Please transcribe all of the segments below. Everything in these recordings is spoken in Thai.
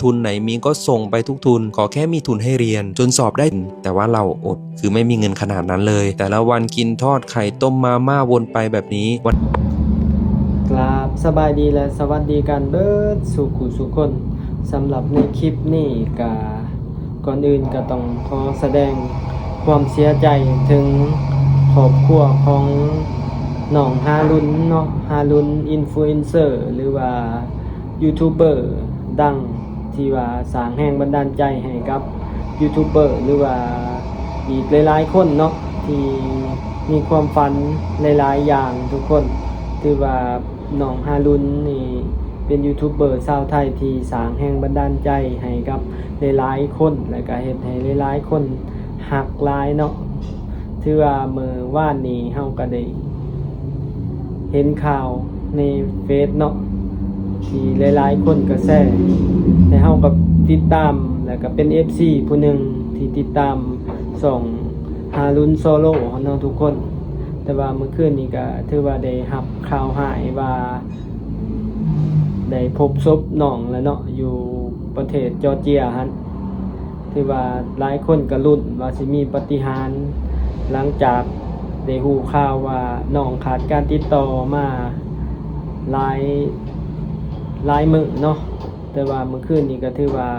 ทุนไหนมีก็ส่งไปทุกทุนขอแค่มีทุนให้เรียนจนสอบได้แต่ว่าเราอดคือไม่มีเงินขนาดนั้นเลยแต่ละวันกินทอดไข่ต้มมาม่าวนไปแบบนี้กราบสบายดีและสวัสดีกันเบิดสู่ผู้สุคนสำหรับในคลิปนี้ก่อนอื่นก็ต้องขอแสดงความเสียใจถึงครอบครัวของน้องฮารุนเนาะฮารุนอินฟลูเอนเซอร์หรือว่ายูทูบเบอร์ดังที่ว่าสร้างแรงบันดาลใจให้กับยูทูบเบอร์หรือว่าอีกหลายๆคนเนาะที่มีความฝันหลายๆอย่างทุกคนที่ว่าน้องฮารุนนี่เป็นยูทูบเบอร์ชาวไทยที่สร้างแรงบันดาลใจให้กับหลายๆคนและก็เฮ็ดให้หลายๆคนหักหลายเนาะที่ว่าเมื่อวานนี้เฮาก็ได้เห็นข่าวในเฟซเนาะที่หลายๆคนก็แชร์และเฮาก็ติดตามแล้วก็เป็น FC ผู้หนึ่งที่ติดตามส่องฮารุนโซโล่เนาะทุกคนแต่ว่าเมื่อคืนนี้ก็ถือว่าได้รับข่าวหายว่าได้พบศพน้องแล้วเนาะอยู่ประเทศจอร์เจียฮั่นที่ว่าหลายคนก็ลุ้นว่าสิมีปาฏิหาริย์หลังจากได้ฮู้ข่าวว่าน้องขาดการติดต่อมาหลายมื้อเนาะแต่ว่าเมื่อคืนนี้ก็ถือว่า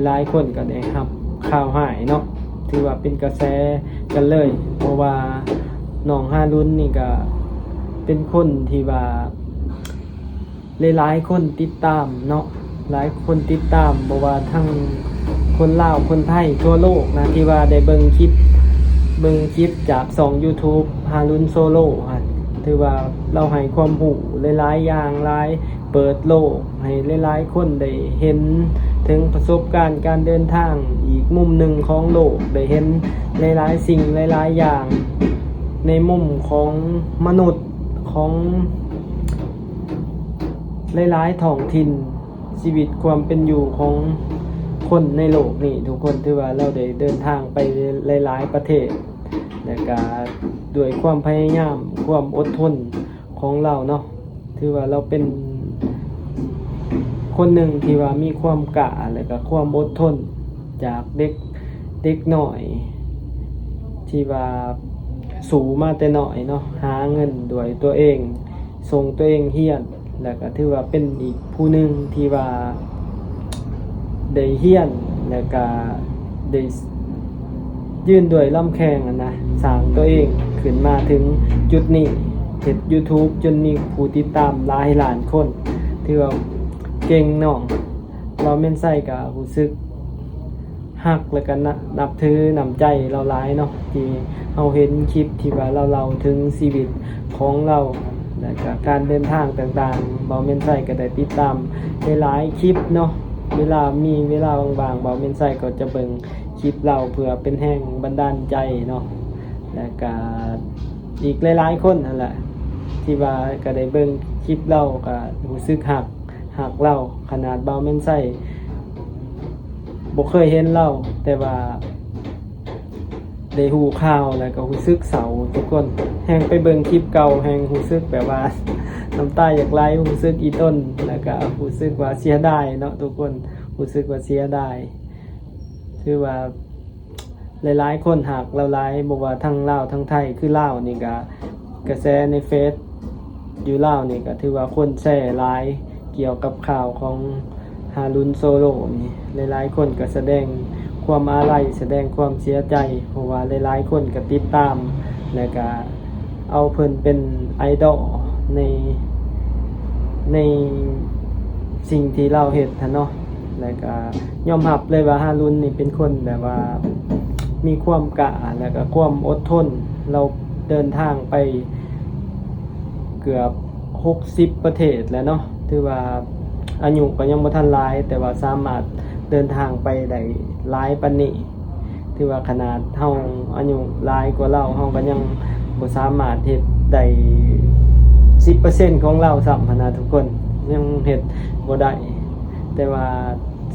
หลายๆคนก็ได้รับข่าวหายเนาะถือว่าเป็นกระแสกันเลยเพราะว่าน้องฮารุนนี่ก็เป็นคนที่ว่าหลายๆคนติดตามเนาะหลายคนติดตามบ่ว่าทั้งคนลาวคนไทยทั่วโลกนะที่ว่าได้เบิ่งคลิปจาก2 YouTube ฮารุนโซโล่ฮะถือว่าเราให้ความรู้หลายๆอย่างหลายเปิดโลกให้หลายๆคนได้เห็นถึงประสบการณ์การเดินทางอีกมุมหนึ่งของโลกได้เห็นหลายๆสิ่งหลายๆอย่างในมุมของมนุษย์ของหลายๆท้องถิ่นชีวิตความเป็นอยู่ของคนในโลกนี่ทุกคนถือว่าเราได้เดินทางไปหลายๆประเทศและก็ด้วยความพยายามความอดทนของเราเนาะถือว่าเราเป็นคนหนึ่งที่ว่ามีความกล้าและก็ความอดทนจากเด็กน้อยที่ว่าสูงมาแต่น้อยเนาะหาเงินด้วยตัวเองส่งตัวเองเรียนแล้วก็ถือว่าเป็นอีกผู้หนึ่งที่ว่าได้เรียนแล้วก็ได้ยืนด้วยลำแข้งนะสร้างตัวเองขึ้นมาถึงจุดนี้เฮ็ด YouTube จนมีผู้ติดตามหลายล้านคนถือว่าเก่งน้องเราแม่นใส่ก็รู้สึกฮักแล้วก็นับถือน้ำใจเราหลายเนาะที่เฮาเห็นคลิปที่ว่าเราถึงชีวิตของเราและก็การเดินทางต่างๆเบาเมนไซก็ได้ติดตามหลายคลิปเนาะเวลาบางๆเบาเมนไซก็จะเบิ่งคลิปเราเพื่อเป็นแห่งบันดาลใจเนาะและก็อีกหลายๆคนนั่นแหละที่ว่าก็ได้เบิ่งคลิปเราก็รู้สึกฮักเราขนาดเบาเมนไซบ่เคยเห็นเราแต่ว่าได้ฮู้ข่าวแล้วก็รู้สึกเศร้าทุกคนแฮงไปเบิ่งคลิปเก่าแฮงรู้สึกแบบว่าน้ำตาอยากไหลรู้สึกอีต้นแล้วก็รู้สึกว่าเสียดายเนาะทุกคนรู้สึกว่าเสียดายคือว่าหลายๆคนหักเราหลายบ่ว่าทั้งลาวทั้งไทยคือลาวนี่ก็กระแสในเฟซอยู่ลาวนี่ก็ถือว่าคนแชร์หลายเกี่ยวกับข่าวของฮารุนโซโล่นี่หลายๆคนก็แสดงความอาลัยแสดงความเสียใจเพราะว่าหลายๆคนก็ติดตามแล้วก็เอาเพิ่นเป็นไอดอลในสิ่งที่เราเฮ็ดเนาะแล้วก็ยอมรับเลยว่าฮารุนนี่เป็นคนแบบว่ามีความกล้าแล้วก็ความอดทนเราเดินทางไปเกือบ60ประเทศแล้วเนาะถือว่าอายุก็ยังบ่ทันหลายแต่ว่าสามารถเดินทางไปได้หลายปานนี้ถือว่าขนาดเฮาอายุหลายกว่าเราเฮาก็ยังบ่สามารถเฮ็ดได้ 10% ของเราซ้ำนะทุกคนยังเฮ็ดบ่ได้แต่ว่า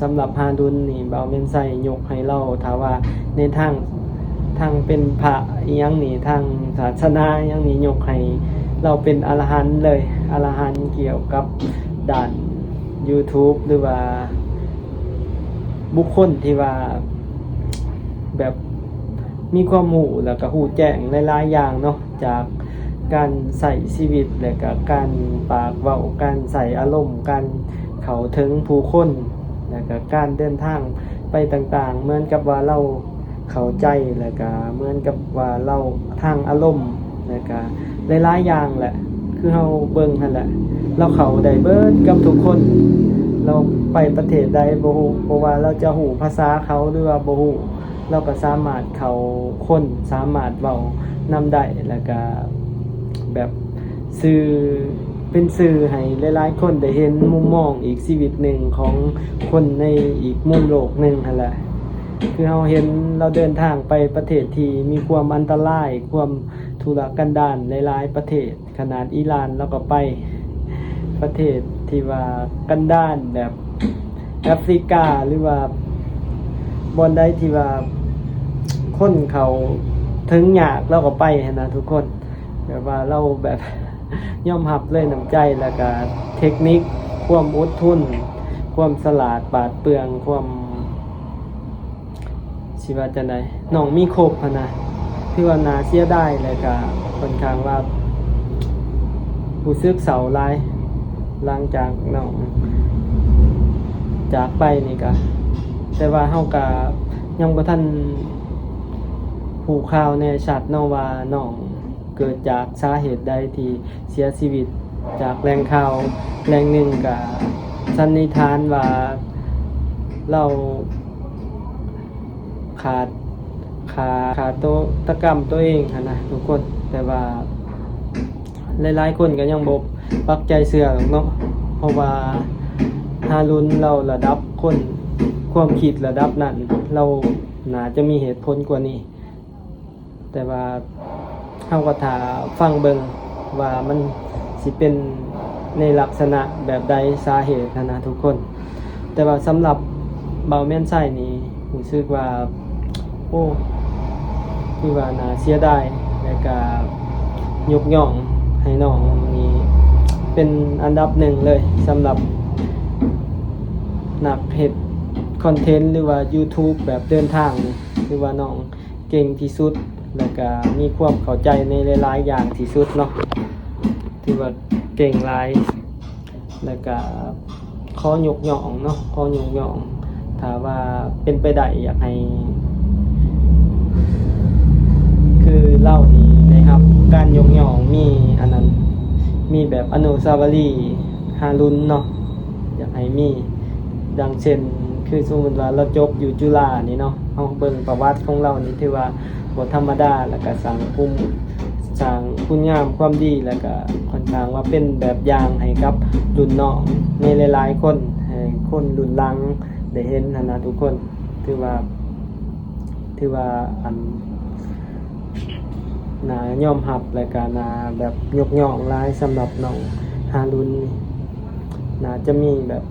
สำหรับฮารุนนี่เบาแม่นใส่ยกให้เราถ้าว่าในทางเป็นพระอีหยังนี่ทางศาสนาอีหยังนี่ยกให้เราเป็นอรหันต์เลยอรหันต์เกี่ยวกับด้าน YouTube หรือว่า บุคคลที่ว่าแบบมีความรู้แล้วก็รู้แจ้งหลายๆอย่างเนาะจากการใส่ชีวิตและก็การปากเว้าการใส่อารมณ์การเข้าถึงผู้คนแล้วก็การเดินทางไปต่างๆเหมือนกับว่าเราเข้าใจแล้วก็เหมือนกับว่าเราทางอารมณ์แล้วก็หลายๆอย่างแหละคือเฮาเบิ่งนั่นแหละเราเข้าได้เบิดกับทุกคนเราไปประเทศใดบ่ฮู้เพราะว่าเราจะฮู้ภาษาเขาหรือว่าบ่ฮู้เราก็สามารถเข้าคนสามารถเว้านำได้แล้วก็แบบสื่อเป็นสื่อให้หลายๆคนได้เห็นมุมมองอีกชีวิตหนึ่งของคนในอีกมุมโลกหนึ่งนั่นแหละคือเราเห็นเราเดินทางไปประเทศที่มีความอันตรายความทุรกันดารหลายๆประเทศขนาดอิหร่านเราก็ไปประเทศที่ว่ากันดารแบบแอฟริกาหรือว่าบอนใดที่ว่าคนเขาถึงยากเราก็ไปนะทุกคนแบบว่าเราแบบยอมรับเลยน้ำใจแล้วก็เทคนิคความอดทนความสลาดปราดเปรื่องความสิว่าจังได๋น้องมีครบหั้นนะที่ว่าน่าเสียดายแล้วก็ค่อนข้างว่ารู้สึกเศร้าหลายหลังจากน้องจากไปนี่ก็แต่ว่าเฮาก็ยังบ่ทันผู้ข่าวแน่ชัดเนาะว่าน้องเกิดจากสาเหตุใดที่เสียชีวิตจากแหล่งข่าวแหล่งหนึ่งก็สันนิษฐานว่าเราขาดตัวตกรรมตัวเองหั่นนะทุกคนแต่ว่าหลายๆคนก็ยังบ่ปักใจเชื่อหรอกเนาะเพราะว่าฮารุนเราระดับคนความคิดระดับนั้นเราน่าจะมีเหตุผลกว่านี้แต่ว่าเฮาก็ถ้าฟังเบิ่งว่ามันสิเป็นในลักษณะแบบใดสาเหตุนะทุกคนแต่ว่าสำหรับเบาแม่นไส้นี่รู้สึกว่าโอ้ที่ว่าน่าเสียดายและก็ยกย่องให้น้องนี่เป็นอันดับหนึ่งเลยสำหรับนักเฮ็ดคอนเทนต์หรือว่า YouTube แบบเดินทางนี่คือว่าน้องเก่งที่สุดแล้วก็มีความเข้าใจในหลายๆอย่างที่สุดเนาะที่ว่าเก่งหลายแล้วก็ขอยกย่องเนาะขอยกย่องถ้าว่าเป็นไปได้อยากให้คือเล่านี่นะครับการยกย่องมีอันนั้นมีแบบอนุสาวรีย์ฮารุนเนาะอยากให้มีดังเช่นคือสมมุติว่าเราจบอยู่จุฬานี่เนาะเฮาเบิ่งประวัติของเรานี่ถือว่าบ่ธรรมดาแล้วก็สร้างคุณงามความดีแล้วก็ค่อนข้างว่าเป็นแบบอย่างให้กับรุ่นน้องในหลายๆคนให้คนรุ่นหลังได้เห็นนะทุกคนถือว่าอันน่ายอมรับและก็น่าแบบยกย่องหลายสำหรับน้องฮารุนนี่น่าจะมีแบบ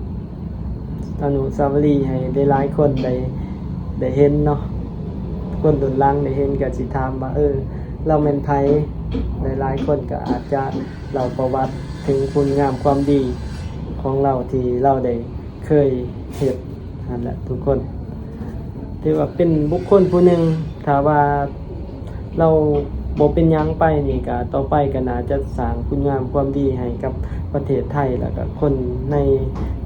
อนุสาวรีย์ให้ได้หลายคนได้เห็นเนาะคนรุ่นหลังได้เห็นก็สิถามว่าเราแม่นไผหลายๆคนก็อาจจะเล่าประวัติถึงคุณงามความดีของเราที่เราได้เคยเฮ็ดนั่นแหละทุกคนถือว่าเป็นบุคคลผู้หนึ่งถ้าว่าเราบ่เป็นหยังไปนี่ก็ต่อไปก็น่าจะสร้างคุณงามความดีให้กับประเทศไทยแล้วก็คนใน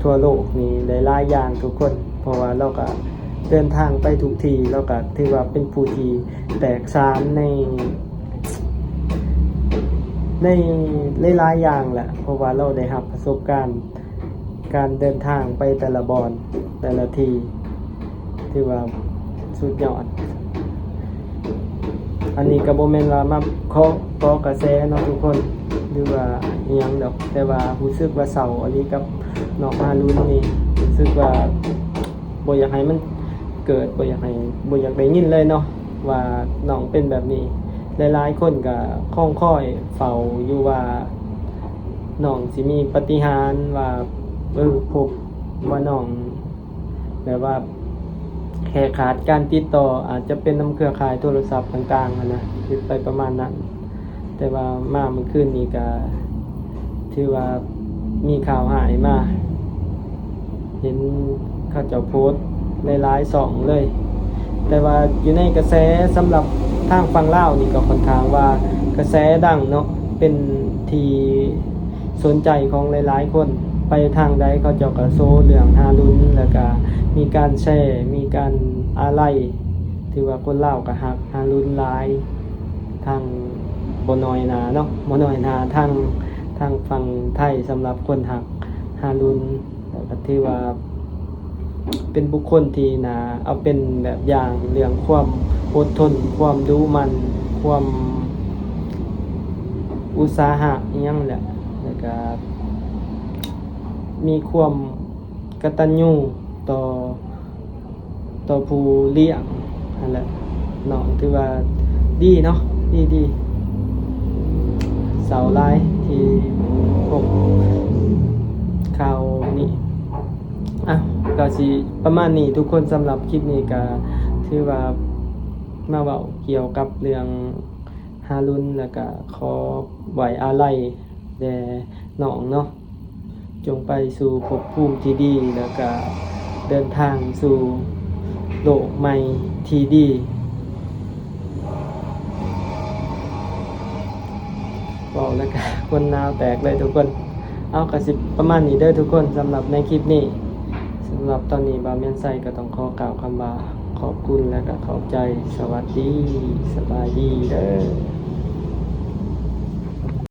ทั่วโลกนี่หลายๆอย่างทุกคนเพราะว่าเราก็เดินทางไปทุกที่เราก็ถือว่าเป็นผู้ที่แตกฉานในหลายๆอย่างแหละเพราะว่าเราได้รับประสบการณ์การเดินทางไปแต่ละบอนแต่ละที่ที่ว่าสุดยอดอันนี้ก็บ่แม่นว่ามาขอกระแสเนาะทุกคนหรือว่าอีหยังดอกแต่ว่ารู้สึกว่าเศร้าอันนี้กับน้องฮารุนนี่รู้สึกว่าบ่อยากให้มันเกิดบ่อยากได้ยินเลยเนาะว่าน้องเป็นแบบนี้หลายๆคนก็คอยเฝ้าอยู่ว่าน้องสิมีปาฏิหาริย์ว่าพบว่าน้องแบบว่าแค่ขาดการติดต่ออาจจะเป็นน้ำเครือข่ายโทรศัพท์ต่างๆนะคิดไปประมาณนั้นแต่ว่ามาเมื่อคืนนี้ก็ถือว่ามีข่าวหายมาเห็นเขาเจ้าโพสต์ หลายๆสองเลย แต่ว่าอยู่ในกระแสสำหรับทางฝั่งลาวนี่ก็ค่อนข้างว่ากระแสดังเนาะเป็นที่สนใจของหลายๆคนไปทางใดเขาเจ้าก็โซเรื่องฮารุนแล้วก็มีการแชร์มีการอาลัยที่ว่าคนลาวก็ฮักฮารุนหลายทางบ่น้อยหนาเนาะบ่น้อยหนาทางฝั่งไทยสำหรับคนฮักฮารุนแล้วก็ที่ว่าเป็นบุคคลที่น่าเอาเป็นแบบอย่างเรื่องความอดทนความรู้มันความอุตสาหะอิหยังแหละแล้วก็มีความกตัญญูต่อผู้เลี้ยงนั่นแหละน้องถือว่าดีเนาะดีสาวหลายที่พบข่าวนี้ก็สิประมาณนี้ทุกคนสำหรับคลิปนี้ก็ถือว่ามาเว้าเกี่ยวกับเรื่องฮารุนแล้วก็ขอไว้อาลัยแด่น้องเนาะจงไปสู่ภพภูมิที่ดีแล้วก็เดินทางสู่โลกใหม่ที่ดีบอกแล้วก็คนนาวแตกเลยทุกคนเอาก็สิประมาณนี้เด้อทุกคนสำหรับในคลิปนี้สำหรับตอนนี้บาเมียนไซก็ต้องขอกล่าวคำว่าขอบคุณและก็ขอบใจสวัสดีสบายดีเด้อ